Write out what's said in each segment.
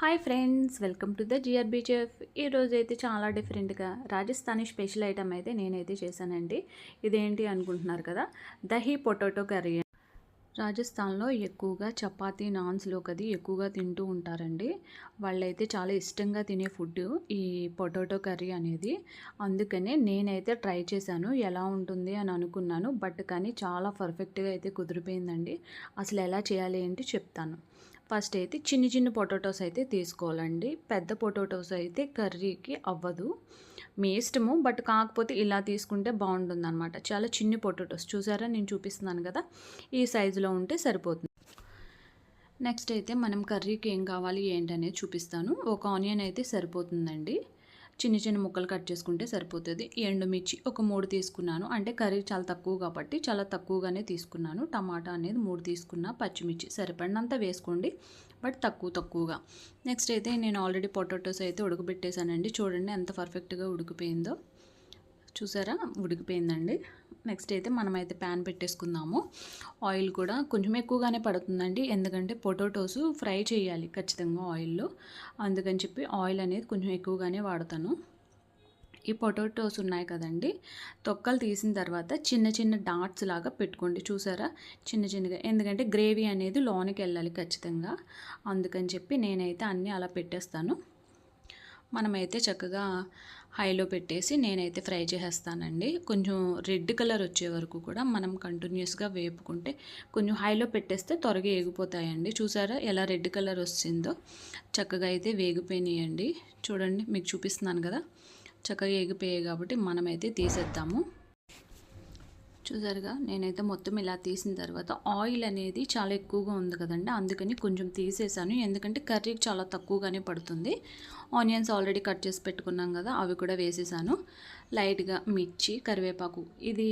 Hi friends, welcome to the జిఆర్బీ chef. ఈరోజు అయితే చాలా డిఫరెంట్గా రాజస్థానీ స్పెషల్ ఐటమ్ అయితే నేనైతే చేశానండి. ఇదేంటి అనుకుంటున్నారు కదా, దహీ పొటాటో కర్రీ. రాజస్థాన్లో ఎక్కువగా చపాతీ నాన్స్లోకి అది ఎక్కువగా తింటూ ఉంటారండి. వాళ్ళైతే చాలా ఇష్టంగా తినే ఫుడ్ ఈ పొటాటో కర్రీ అనేది. అందుకనే నేనైతే ట్రై చేశాను, ఎలా ఉంటుంది అని అనుకున్నాను. బట్ కానీ చాలా పర్ఫెక్ట్గా అయితే కుదిరిపోయిందండి. అసలు ఎలా చేయాలి ఏంటి చెప్తాను. ఫస్ట్ అయితే చిన్న చిన్న పొటాటోస్ అయితే తీసుకోవాలండి. పెద్ద పొటాటోస్ అయితే కర్రీకి అవ్వదు, మీ ఇష్టము. బట్ కాకపోతే ఇలా తీసుకుంటే బాగుంటుందన్నమాట. చాలా చిన్న పొటాటోస్ చూసారా, నేను చూపిస్తున్నాను కదా, ఈ సైజులో ఉంటే సరిపోతుంది. నెక్స్ట్ అయితే మనం కర్రీకి ఏం కావాలి ఏంటనేది చూపిస్తాను. ఒక ఆనియన్ అయితే సరిపోతుందండి, చిన్న చిన్న ముక్కలు కట్ చేసుకుంటే సరిపోతుంది. ఎండుమిర్చి ఒక 3 తీసుకున్నాను, అంటే కర్రీ చాలా తక్కువ కాబట్టి చాలా తక్కువగానే తీసుకున్నాను. టమాటా అనేది 3 తీసుకున్నా. పచ్చిమిర్చి సరిపడినంత వేసుకోండి, బట్ తక్కువగా. నెక్స్ట్ అయితే నేను ఆల్రెడీ పొటాటోస్ అయితే ఉడకబెట్టేశానండి. చూడండి ఎంత పర్ఫెక్ట్గా ఉడికిపోయిందో. చూసారా, ఉడికిపోయిందండి. నెక్స్ట్ అయితే మనమైతే ప్యాన్ పెట్టేసుకుందాము. ఆయిల్ కూడా కొంచెం ఎక్కువగానే పడుతుందండి, ఎందుకంటే పొటాటోస్ ఫ్రై చేయాలి ఖచ్చితంగా ఆయిల్లో. అందుకని చెప్పి ఆయిల్ అనేది కొంచెం ఎక్కువగానే వాడతాను. ఈ పొటాటోస్ ఉన్నాయి కదండి, తొక్కలు తీసిన తర్వాత చిన్న చిన్న డాట్స్ లాగా పెట్టుకోండి. చూసారా, చిన్న చిన్నగా, ఎందుకంటే గ్రేవీ అనేది లోనికి వెళ్ళాలి ఖచ్చితంగా. అందుకని చెప్పి నేనైతే అన్నీ అలా పెట్టేస్తాను. మనమైతే చక్కగా హైలో పెట్టేసి నేనైతే ఫ్రై చేసేస్తానండి. కొంచెం రెడ్ కలర్ వచ్చే వరకు కూడా మనం కంటిన్యూస్గా వేపుకుంటే, కొంచెం హైలో పెట్టేస్తే త్వరగా వేగిపోతాయండి. చూసారా ఎలా రెడ్ కలర్ వచ్చిందో, చక్కగా అయితే వేగిపోయినాయండి. చూడండి, మీకు చూపిస్తున్నాను కదా, చక్కగా వేగిపోయాయి. కాబట్టి మనమైతే తీసేద్దాము. చూసారుగా, నేనైతే మొత్తం ఇలా తీసిన తర్వాత ఆయిల్ అనేది చాలా ఎక్కువగా ఉంది కదండి, అందుకని కొంచెం తీసేసాను. ఎందుకంటే కర్రీకి చాలా తక్కువగానే పడుతుంది. ఆనియన్స్ ఆల్రెడీ కట్ చేసి పెట్టుకున్నాం కదా, అవి కూడా వేసేసాను. లైట్గా మిర్చి, కరివేపాకు, ఇది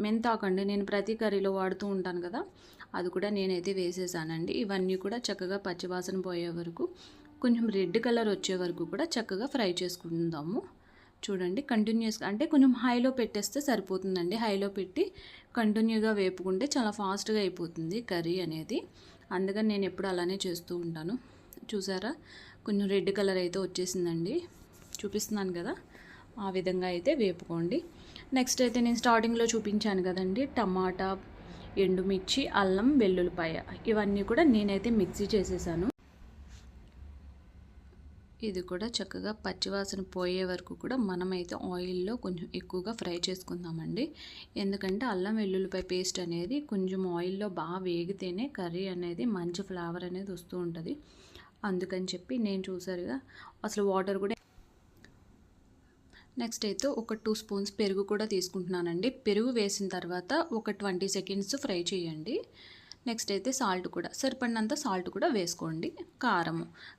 మెంతాకు అండి, నేను ప్రతి కర్రీలో వాడుతూ ఉంటాను కదా, అది కూడా నేనైతే వేసేసానండి. ఇవన్నీ కూడా చక్కగా పచ్చివాసన పోయే వరకు, కొంచెం రెడ్ కలర్ వచ్చే వరకు కూడా చక్కగా ఫ్రై చేసుకుందాము. చూడండి, కంటిన్యూస్గా, అంటే కొంచెం హైలో పెట్టేస్తే సరిపోతుందండి. హైలో పెట్టి కంటిన్యూగా వేపుకుంటే చాలా ఫాస్ట్గా అయిపోతుంది కర్రీ అనేది. అందుకని నేను ఎప్పుడు అలానే చేస్తూ ఉంటాను. చూసారా, కొంచెం రెడ్ కలర్ అయితే వచ్చేసిందండి, చూపిస్తున్నాను కదా, ఆ విధంగా అయితే వేపుకోండి. నెక్స్ట్ అయితే నేను స్టార్టింగ్లో చూపించాను కదండి, టమాటా, ఎండుమిర్చి, అల్లం, వెల్లుల్లిపాయ, ఇవన్నీ కూడా నేనైతే మిక్సీ చేసేసాను. ఇది కూడా చక్కగా పచ్చివాసన పోయే వరకు కూడా మనమైతే ఆయిల్లో కొంచెం ఎక్కువగా ఫ్రై చేసుకుందామండి. ఎందుకంటే అల్లం వెల్లుల్లిపాయ పేస్ట్ అనేది కొంచెం ఆయిల్లో బాగా వేగితేనే కర్రీ అనేది మంచి ఫ్లేవర్ అనేది వస్తూ ఉంటుంది. అందుకని చెప్పి నేను చూసారుగా అసలు వాటర్ కూడా. నెక్స్ట్ అయితే ఒక 2 స్పూన్స్ పెరుగు కూడా తీసుకుంటున్నానండి. పెరుగు వేసిన తర్వాత ఒక 20 సెకండ్స్ ఫ్రై చేయండి. నెక్స్ట్ అయితే సాల్ట్ కూడా సరిపడినంత సాల్ట్ కూడా వేసుకోండి.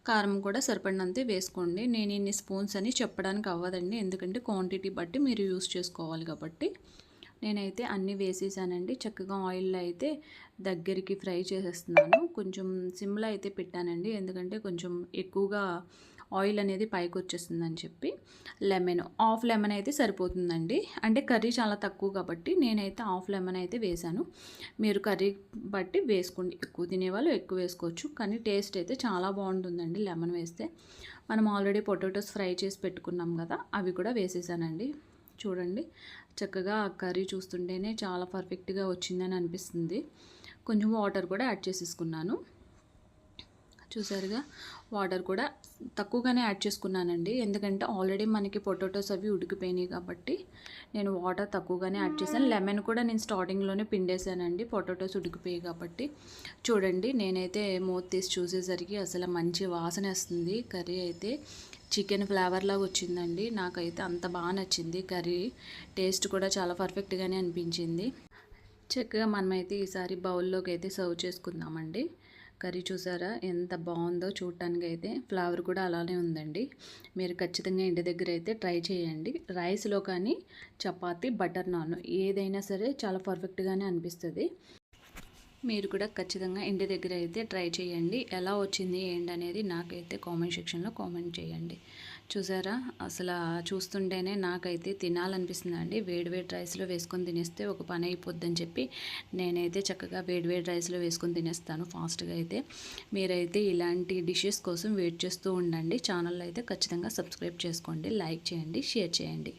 కారం కూడా సరిపడినంతే వేసుకోండి. నేను ఇన్ని స్పూన్స్ అని చెప్పడానికి అవ్వదండి, ఎందుకంటే క్వాంటిటీ బట్టి మీరు యూస్ చేసుకోవాలి కాబట్టి. నేనైతే అన్నీ వేసేసానండి. చక్కగా ఆయిల్లో అయితే దగ్గరికి ఫ్రై చేసేస్తున్నాను. కొంచెం సిమ్లో అయితే పెట్టానండి, ఎందుకంటే కొంచెం ఎక్కువగా ఆయిల్ అనేది పైకి వచ్చేస్తుందని చెప్పి. హాఫ్ లెమన్ అయితే సరిపోతుందండి, అంటే కర్రీ చాలా తక్కువ కాబట్టి నేనైతే హాఫ్ లెమన్ అయితే వేశాను. మీరు కర్రీ బట్టి వేసుకోండి, ఎక్కువ తినేవాళ్ళు ఎక్కువ వేసుకోవచ్చు, కానీ టేస్ట్ అయితే చాలా బాగుంటుందండి లెమన్ వేస్తే. మనం ఆల్రెడీ పొటాటోస్ ఫ్రై చేసి పెట్టుకున్నాం కదా, అవి కూడా వేసేసానండి. చూడండి, చక్కగా కర్రీ చూస్తుంటేనే చాలా పర్ఫెక్ట్గా వచ్చిందని అనిపిస్తుంది. కొంచెం వాటర్ కూడా యాడ్ చేసేసుకున్నాను. చూసారుగా, వాటర్ కూడా తక్కువగానే యాడ్ చేసుకున్నానండి, ఎందుకంటే ఆల్రెడీ మనకి పొటాటోస్ అవి ఉడికిపోయినాయి కాబట్టి నేను వాటర్ తక్కువగానే యాడ్ చేశాను. లెమన్ కూడా నేను స్టార్టింగ్లోనే పిండేసానండి, పొటాటోస్ ఉడికిపోయాయి కాబట్టి. చూడండి, నేనైతే మూత తీసి చూసేసరికి అసలు మంచి వాసన వస్తుంది. కర్రీ అయితే చికెన్ ఫ్లేవర్ లాగా వచ్చిందండి. నాకైతే అంత బాగా నచ్చింది కర్రీ, టేస్ట్ కూడా చాలా పర్ఫెక్ట్గానే అనిపించింది. చక్కగా మనమైతే ఈసారి బౌల్లోకి అయితే సర్వ్ చేసుకుందామండి. కర్రీ చూసారా ఎంత బాగుందో, చూడటానికి అయితే ఫ్లేవర్ కూడా అలానే ఉందండి. మీరు ఖచ్చితంగా ఇంటి దగ్గర అయితే ట్రై చేయండి. రైస్లో కానీ చపాతీ, బటర్ నాన్ ఏదైనా సరే చాలా పర్ఫెక్ట్గానే అనిపిస్తుంది. మీరు కూడా ఖచ్చితంగా ఇంటి దగ్గర అయితే ట్రై చేయండి. ఎలా వచ్చింది ఏంటనేది నాకైతే కామెంట్ సెక్షన్లో కామెంట్ చేయండి. చూసారా? అసలా చూస్తుంటేనే నాకైతే తినాలనిపిస్తుందండి. వేడి వేడి రైస్‌లో వేసుకొని తినేస్తే ఒక పని అయిపోద్దని చెప్పి నేనైతే చక్కగా వేడి వేడి రైస్‌లో వేసుకొని తినేస్తాను ఫాస్ట్‌గా అయితే. మీరైతే ఇలాంటి డిషెస్ కోసం వెయిట్ చేస్తూ ఉండండి. ఛానల్ అయితే ఖచ్చితంగా సబ్స్క్రైబ్ చేసుకోండి, లైక్ చేయండి, షేర్ చేయండి.